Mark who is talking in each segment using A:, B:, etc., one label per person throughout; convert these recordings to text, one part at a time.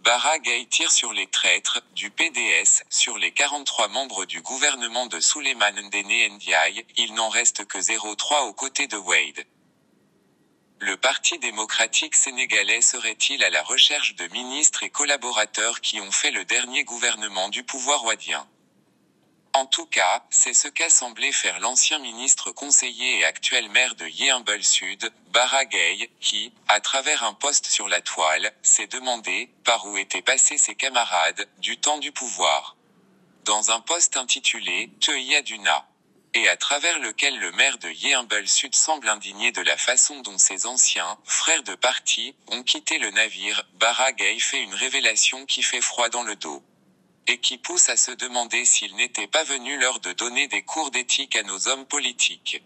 A: Bara Gaye tire sur les traîtres du PDS, sur les 43 membres du gouvernement de Souleymane Ndéné Ndiaye, il n'en reste que 0,3 aux côtés de Wade. Le Parti démocratique sénégalais serait-il à la recherche de ministres et collaborateurs qui ont fait le dernier gouvernement du pouvoir wadien? En tout cas, c'est ce qu'a semblé faire l'ancien ministre conseiller et actuel maire de Yeumbeul Sud, Bara Gaye, qui, à travers un post sur la toile, s'est demandé par où étaient passés ses camarades du temps du pouvoir. Dans un post intitulé « Teuiaduna », et à travers lequel le maire de Yeumbeul Sud semble indigné de la façon dont ses anciens frères de parti ont quitté le navire, Bara Gaye fait une révélation qui fait froid dans le dos. Et qui pousse à se demander s'il n'était pas venu l'heure de donner des cours d'éthique à nos hommes politiques.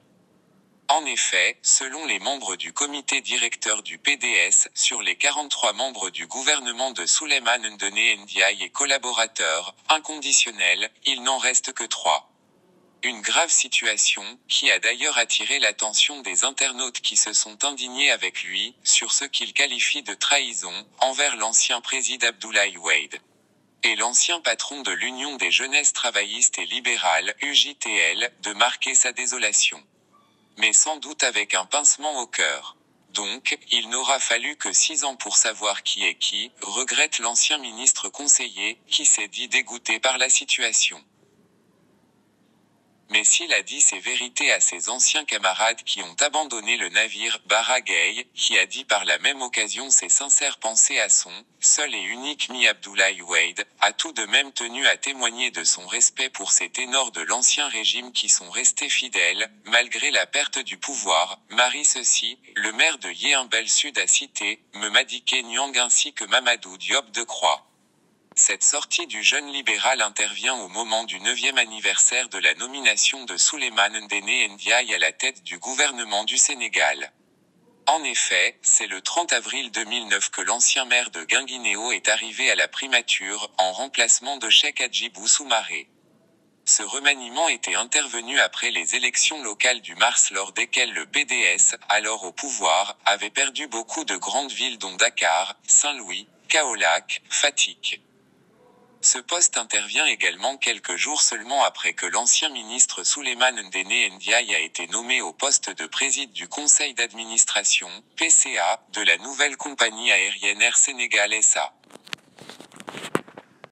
A: En effet, selon les membres du comité directeur du PDS, sur les 43 membres du gouvernement de Souleymane Ndéné Ndiaye et collaborateurs, inconditionnels, il n'en reste que 3. Une grave situation, qui a d'ailleurs attiré l'attention des internautes qui se sont indignés avec lui, sur ce qu'il qualifie de trahison, envers l'ancien président Abdoulaye Wade. Et l'ancien patron de l'Union des jeunesses travaillistes et libérales, UJTL, de marquer sa désolation. Mais sans doute avec un pincement au cœur. Donc, il n'aura fallu que 6 ans pour savoir qui est qui, regrette l'ancien ministre conseiller, qui s'est dit dégoûté par la situation. Mais s'il a dit ces vérités à ses anciens camarades qui ont abandonné le navire, Bara Gaye, qui a dit par la même occasion ses sincères pensées à son seul et unique mi Abdoulaye Wade, a tout de même tenu à témoigner de son respect pour ces ténors de l'ancien régime qui sont restés fidèles, malgré la perte du pouvoir. Marie ceci, le maire de Yeumbeul Sud a cité Madické Niang ainsi que Mamadou Diop Decroix. Cette sortie du jeune libéral intervient au moment du 9e anniversaire de la nomination de Souleymane Ndéné Ndiaye à la tête du gouvernement du Sénégal. En effet, c'est le 30 avril 2009 que l'ancien maire de Guinguinéo est arrivé à la primature, en remplacement de Cheikh Hadjibou Soumaré. Ce remaniement était intervenu après les élections locales du mars lors desquelles le PDS, alors au pouvoir, avait perdu beaucoup de grandes villes dont Dakar, Saint-Louis, Kaolack, Fatick. Ce poste intervient également quelques jours seulement après que l'ancien ministre Souleymane Ndéné Ndiaye a été nommé au poste de président du conseil d'administration, PCA, de la nouvelle compagnie aérienne Air Sénégal SA.